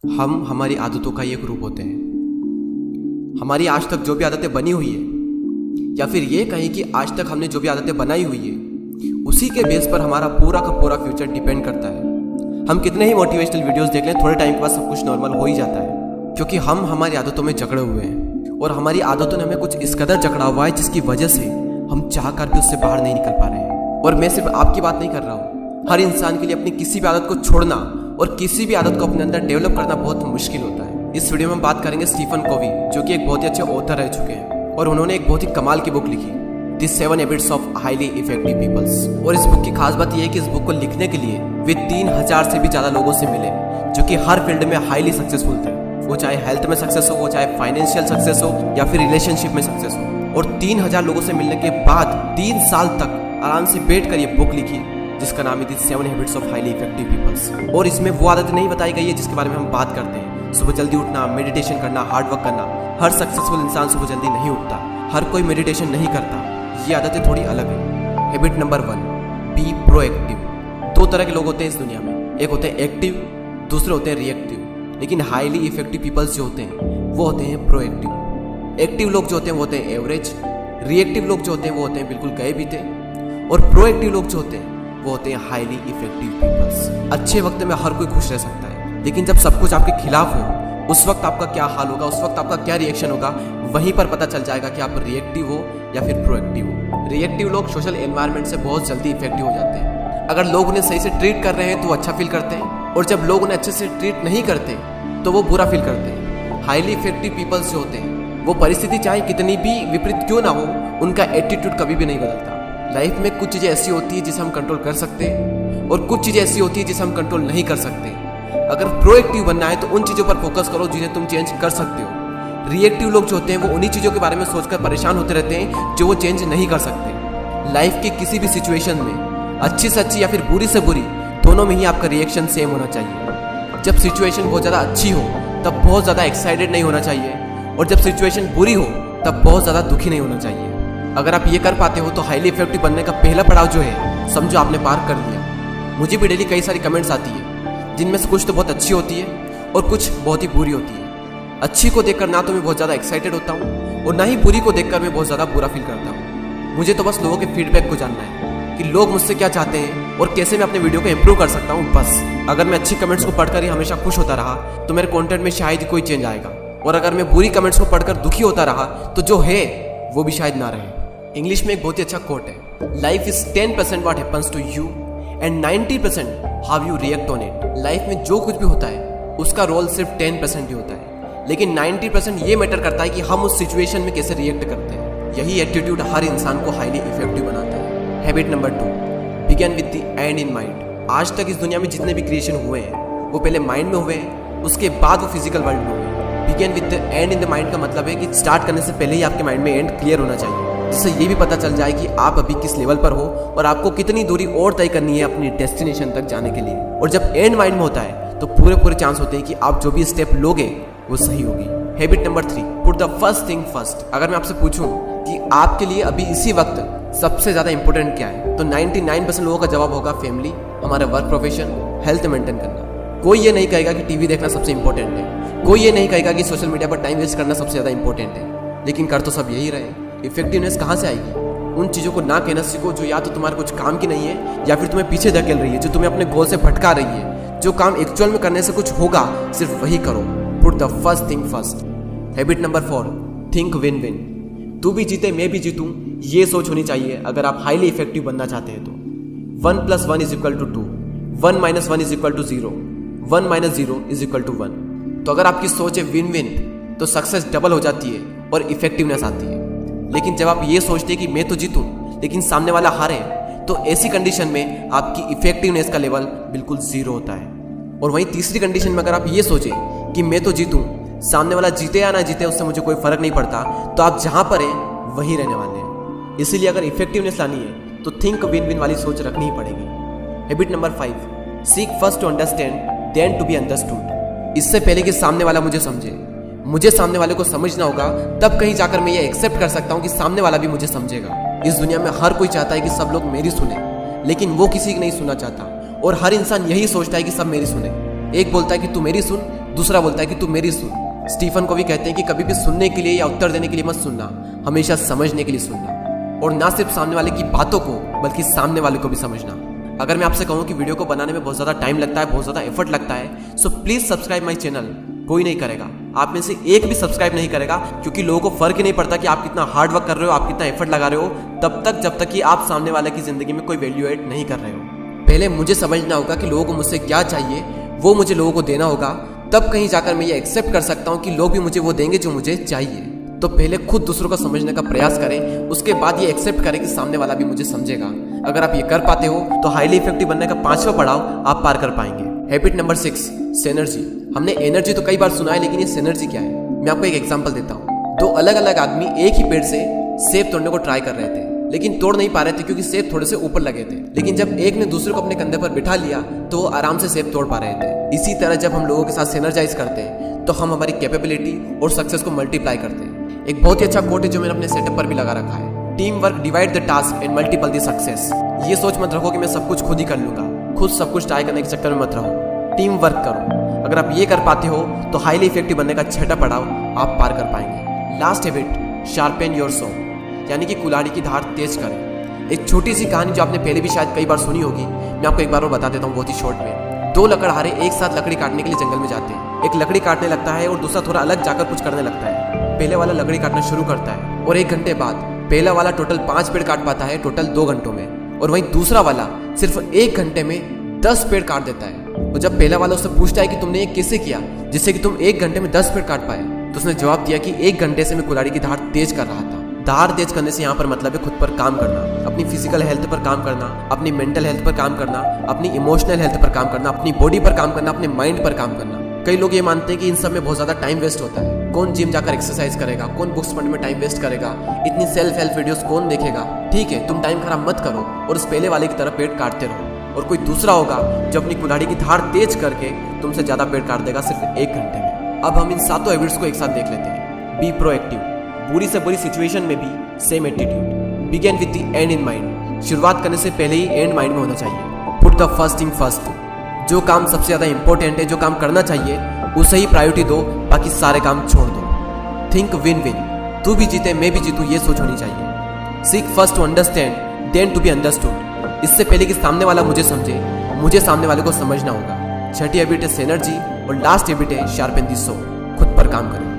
हम हमारी आदतों का ये ग्रुप होते हैं। हमारी आज तक जो भी आदतें बनी हुई है, या फिर ये कहें कि आज तक हमने जो भी आदतें बनाई हुई है, उसी के बेस पर हमारा पूरा का पूरा फ्यूचर डिपेंड करता है। हम कितने ही मोटिवेशनल वीडियोस देख लें, थोड़े टाइम के बाद सब कुछ नॉर्मल हो ही जाता है, क्योंकि हम हमारी आदतों में जकड़े हुए हैं और हमारी आदतों ने हमें कुछ इस कदर जकड़ा हुआ है जिसकी वजह से हम चाहकर भी उससे बाहर नहीं निकल पा रहे हैं। और मैं सिर्फ आपकी बात नहीं कर रहा हूँ, हर इंसान के लिए अपनी किसी भी आदत को छोड़ना और किसी भी आदत को अपने अंदर डेवलप करना बहुत मुश्किल होता है। इस वीडियो में हम बात करेंगे स्टीफन कोवी, जो कि एक बहुत ही अच्छे ऑथर रह चुके हैं, और उन्होंने एक बहुत ही कमाल की बुक लिखी, the 7 habits of highly effective peoples. और इस बुक की खास बात यह है कि इस बुक को लिखने के लिए वे 3000 से भी ज्यादा लोगों से मिले, जो कि हर फील्ड में हाईली सक्सेसफुल थे। वो चाहे हेल्थ में सक्सेस हो, वो चाहे फाइनेंशियल सक्सेस हो, या फिर रिलेशनशिप में सक्सेस हो। और 3000 लोगों से मिलने के बाद 3 साल तक आराम से बैठ कर ये बुक लिखी, जिसका नाम है the 7 habits of highly effective peoples. और इसमें वो आदतें नहीं बताई गई है जिसके बारे में हम बात करते हैं। सुबह जल्दी उठना, मेडिटेशन करना, हार्ड वर्क करना। हर सक्सेसफुल इंसान सुबह जल्दी नहीं उठता, हर कोई मेडिटेशन नहीं करता। ये आदतें थोड़ी अलग है। Habit number 1, be proactive. 2 तरह के लोग होते हैं इस दुनिया में, एक होते हैं एक्टिव, दूसरे होते हैं रिएक्टिव। लेकिन हाईली इफेक्टिव पीपल्स जो होते हैं वो होते हैं प्रोएक्टिव। एक्टिव लोग जो होते हैं वो होते हैं एवरेज, रिएक्टिव लोग जो होते हैं वो होते हैं बिल्कुल गए बीते, और प्रोएक्टिव लोग जो होते हैं वो होते हैं हाईली इफेक्टिव पीपल्स। अच्छे वक्त में हर कोई खुश रह सकता है, लेकिन जब सब कुछ आपके खिलाफ हो, उस वक्त आपका क्या हाल होगा, उस वक्त आपका क्या रिएक्शन होगा, वहीं पर पता चल जाएगा कि आप रिएक्टिव हो या फिर प्रोएक्टिव हो। रिएक्टिव लोग सोशल एनवायरनमेंट से बहुत जल्दी इफेक्टिव हो जाते हैं। अगर लोग उन्हें सही से ट्रीट कर रहे हैं तो वो अच्छा फील करते हैं, और जब लोग उन्हें अच्छे से ट्रीट नहीं करते तो वो बुरा फील करते हैं। हाईली इफेक्टिव पीपल्स जो होते हैं वो परिस्थिति चाहे कितनी भी विपरीत क्यों ना हो, उनका एटीट्यूड कभी भी नहीं बदलता। लाइफ में कुछ चीज़ें ऐसी होती है जिसे हम कंट्रोल कर सकते हैं, और कुछ चीज़ें ऐसी होती है जिसे हम कंट्रोल नहीं कर सकते। अगर प्रोएक्टिव बनना है तो उन चीज़ों पर फोकस करो जिन्हें तुम चेंज कर सकते हो। रिएक्टिव लोग जो होते हैं वो उन्हीं चीज़ों के बारे में सोचकर परेशान होते रहते हैं जो वो चेंज नहीं कर सकते। लाइफ की किसी भी सिचुएशन में अच्छी से अच्छी या फिर बुरी से बुरी, दोनों में ही आपका रिएक्शन सेम होना चाहिए। जब सिचुएशन बहुत ज़्यादा अच्छी हो तब बहुत ज़्यादा एक्साइटेड नहीं होना चाहिए, और जब सिचुएशन बुरी हो तब बहुत ज़्यादा दुखी नहीं होना चाहिए। अगर आप ये कर पाते हो तो हाईली इफेक्टिव बनने का पहला पड़ाव जो है, समझो आपने पार कर लिया। मुझे भी डेली कई सारी कमेंट्स आती है, जिनमें से कुछ तो बहुत अच्छी होती है और कुछ बहुत ही बुरी होती है। अच्छी को देखकर ना तो मैं बहुत ज़्यादा एक्साइटेड होता हूँ, और ना ही बुरी को देखकर मैं बहुत ज़्यादा बुरा फील करता हूँ। मुझे तो बस लोगों के फीडबैक को जानना है कि लोग मुझसे क्या चाहते हैं और कैसे मैं अपने वीडियो को इम्प्रूव कर सकता हूँ, बस। अगर मैं अच्छी कमेंट्स को पढ़कर ही हमेशा खुश होता रहा तो मेरे कंटेंट में शायद ही कोई चेंज आएगा, और अगर मैं बुरी कमेंट्स को पढ़कर दुखी होता रहा तो जो है वो भी शायद ना रहे। इंग्लिश में एक बहुत ही अच्छा कोट है, life is 10% what happens to you and 90% how you react on it. Life में जो कुछ भी होता है उसका रोल सिर्फ 10% ही होता है, लेकिन 90% ये मैटर करता है कि हम उस सिचुएशन में कैसे रिएक्ट करते हैं। यही एटीट्यूड हर इंसान को हाईली इफेक्टिव बनाता है। Habit number 2, begin with the and in mind. आज तक इस दुनिया में जितने भी क्रिएशन हुए हैं वो पहले माइंड में हुए हैं, उसके बाद वो फिजिकल वर्ल्ड में हुए। Begin with the and in the mind का मतलब है कि स्टार्ट करने से पहले ही आपके माइंड में एंड क्लियर होना चाहिए, जिससे ये भी पता चल जाए कि आप अभी किस लेवल पर हो और आपको कितनी दूरी और तय करनी है अपनी डेस्टिनेशन तक जाने के लिए। और जब एंड माइंड में होता है तो पूरे चांस होते हैं कि आप जो भी स्टेप लोगे वो सही होगी। Habit number 3, put the first thing first. अगर मैं आपसे पूछूं कि आपके लिए अभी इसी वक्त सबसे ज्यादा इंपॉर्टेंट क्या है, तो 99% लोगों का जवाब होगा फैमिली, हमारा वर्क प्रोफेशन, हेल्थ मेंटेन करना। कोई ये नहीं कहेगा कि टीवी देखना सबसे इंपॉर्टेंट है, कोई ये नहीं कहेगा कि सोशल मीडिया पर टाइम वेस्ट करना सबसे ज्यादा इंपॉर्टेंट है, लेकिन कर तो सब यही रहे। इफेक्टिवनेस कहाँ से आएगी? उन चीज़ों को ना कहना सीखो जो या तो तुम्हारे कुछ काम की नहीं है या फिर तुम्हें पीछे धकेल रही है, जो तुम्हें अपने गोल से भटका रही है। जो काम एक्चुअल में करने से कुछ होगा सिर्फ वही करो। Put the first thing first. Habit number 4, think win win. तू भी जीते मैं भी जीतूं, ये सोच होनी चाहिए अगर आप हाईली इफेक्टिव बनना चाहते हैं तो। 1 + 1 = 2, 1 - 1 = 0, 1 - 0 = 1। तो अगर आपकी सोच है विन विन तो सक्सेस डबल हो जाती है और इफेक्टिवनेस आती है। लेकिन जब आप ये सोचते हैं कि मैं तो जीतूं लेकिन सामने वाला हारे, तो ऐसी कंडीशन में आपकी इफेक्टिवनेस का लेवल बिल्कुल 0 होता है। और वहीं तीसरी कंडीशन में अगर आप ये सोचें कि मैं तो जीतूं, सामने वाला जीते या ना जीते उससे मुझे कोई फर्क नहीं पड़ता, तो आप जहां पर हैं वहीं रहने वाले हैं। इसीलिए अगर इफेक्टिवनेस लानी है तो थिंक विन विन वाली सोच रखनी ही पड़ेगी। Habit number 5, seek first to understand then to be understood. इससे पहले कि सामने वाला मुझे समझे, मुझे सामने वाले को समझना होगा, तब कहीं जाकर मैं ये एक्सेप्ट कर सकता हूँ कि सामने वाला भी मुझे समझेगा। इस दुनिया में हर कोई चाहता है कि सब लोग मेरी सुने, लेकिन वो किसी की नहीं सुनना चाहता, और हर इंसान यही सोचता है कि सब मेरी सुने। एक बोलता है कि तू मेरी सुन, दूसरा बोलता है कि तू मेरी सुन। स्टीफन को भी कहते हैं कि कभी भी सुनने के लिए या उत्तर देने के लिए मत सुनना, हमेशा समझने के लिए सुनना, और ना सिर्फ सामने वाले की बातों को बल्कि सामने वाले को भी समझना। अगर मैं आपसे कहूँ कि वीडियो को बनाने में बहुत ज़्यादा टाइम लगता है, बहुत ज़्यादा एफर्ट लगता है, so please subscribe my channel. कोई नहीं करेगा, आप में से एक भी सब्सक्राइब नहीं करेगा, क्योंकि लोगों को फर्क ही नहीं पड़ता कि आप कितना हार्ड वर्क कर रहे हो, आप कितना एफर्ट लगा रहे हो, तब तक जब तक कि आप सामने वाले की जिंदगी में कोई वैल्यू ऐड नहीं कर रहे हो। पहले मुझे समझना होगा कि लोगों को मुझसे क्या चाहिए, वो मुझे लोगों को देना होगा, तब कहीं जाकर मैं ये एक्सेप्ट कर सकता हूँ कि लोग भी मुझे वो देंगे जो मुझे चाहिए। तो पहले खुद दूसरों को समझने का प्रयास करें, उसके बाद ये एक्सेप्ट करें कि सामने वाला भी मुझे समझेगा। अगर आप ये कर पाते हो तो हाईली इफेक्टिव बनने का 5वां पड़ाव आप पार कर पाएंगे। Habit number 6, synergy. हमने एनर्जी तो कई बार सुना है, लेकिन ये सिनर्जी क्या है? मैं आपको एक एग्जांपल देता हूँ। 2 अलग अलग आदमी एक ही पेड़ से सेब तोड़ने को ट्राई कर रहे थे, लेकिन तोड़ नहीं पा रहे थे क्योंकि सेब थोड़े से ऊपर लगे थे। लेकिन जब एक ने दूसरे को अपने कंधे पर बिठा लिया तो वो आराम से सेब तोड़ पा रहे थे। इसी तरह जब हम लोगों के साथ सिनर्जाइज करते हैं तो हम हमारी कैपेबिलिटी और सक्सेस को मल्टीप्लाई करते हैं। एक बहुत ही अच्छा कोट है जो मैंने अपने सेटअप पर भी लगा रखा है, team work divide the task and multiple the success. ये सोच मत रखो कि मैं सब कुछ खुद ही कर लूंगा, खुद सब कुछ ट्राई करने के चक्कर में मत रहो, टीम वर्क करो। अगर आप ये कर पाते हो तो हाईली इफेक्टिव बनने का 6वां पड़ाव आप पार कर पाएंगे। Last habit, sharpen your saw, यानी कि कुल्हाड़ी की धार तेज करें। एक छोटी सी कहानी जो आपने पहले भी शायद कई बार सुनी होगी, मैं आपको एक बार और बता देता हूँ बहुत ही शॉर्ट में। 2 लकड़हारे एक साथ लकड़ी काटने के लिए जंगल में जाते हैं। एक लकड़ी काटने लगता है और दूसरा थोड़ा अलग जाकर कुछ करने लगता है। पहले वाला लकड़ी काटना शुरू करता है और 1 घंटे बाद पहला वाला टोटल 5 पेड़ काट पाता है, टोटल 2 घंटों में, और वहीं दूसरा वाला सिर्फ 1 घंटे में 10 पेड़ काट देता है। और जब पहला वाला उससे पूछता है कि तुमने ये कैसे किया जिससे कि तुम 1 घंटे में 10 पेड़ काट पाए, तो उसने जवाब दिया कि 1 घंटे से मैं कुल्हाड़ी की धार तेज कर रहा था। धार तेज करने से यहाँ पर मतलब है खुद पर काम करना, अपनी फिजिकल हेल्थ पर काम करना, अपनी मेंटल हेल्थ पर काम करना, अपनी इमोशनल हेल्थ पर काम करना, अपनी बॉडी पर काम करना, अपने माइंड पर काम करना। कई लोग ये मानते हैं कि इन सब में बहुत ज्यादा टाइम वेस्ट होता है। कौन जिम जाकर एक्सरसाइज करेगा, कौन बुक्स पढ़ने में टाइम वेस्ट करेगा, इतनी सेल्फ हेल्प वीडियोस कौन देखेगा। ठीक है, तुम टाइम खराब मत करो और उस पहले वाले की तरह पेड़ काटते रहो, और कोई दूसरा होगा जो अपनी कुल्हाड़ी की धार तेज करके तुमसे ज्यादा पेड़ काट देगा सिर्फ 1 घंटे में। अब हम इन 7 हैबिट्स को एक साथ देख लेते हैं। बी प्रोएक्टिव, बुरी से बुरी सिचुएशन में भी same attitude. Begin with the and in mind, शुरुआत करने से पहले ही एंड माइंड में होना चाहिए। Put the first thing first, जो काम सबसे ज्यादा इंपॉर्टेंट है, जो काम करना चाहिए उसे ही प्रायोरिटी दो, बाकी सारे काम छोड़ दो। थिंक विन विन, तू भी जीते मैं भी जीतूं, ये सोच होनी चाहिए। Seek first to understand then to be understood, इससे पहले कि सामने वाला मुझे समझे, मुझे सामने वाले को समझना होगा। 6ठी हैबिट है सिनर्जी और लास्ट हैबिट है शार्पेन द सॉ, खुद पर काम करें।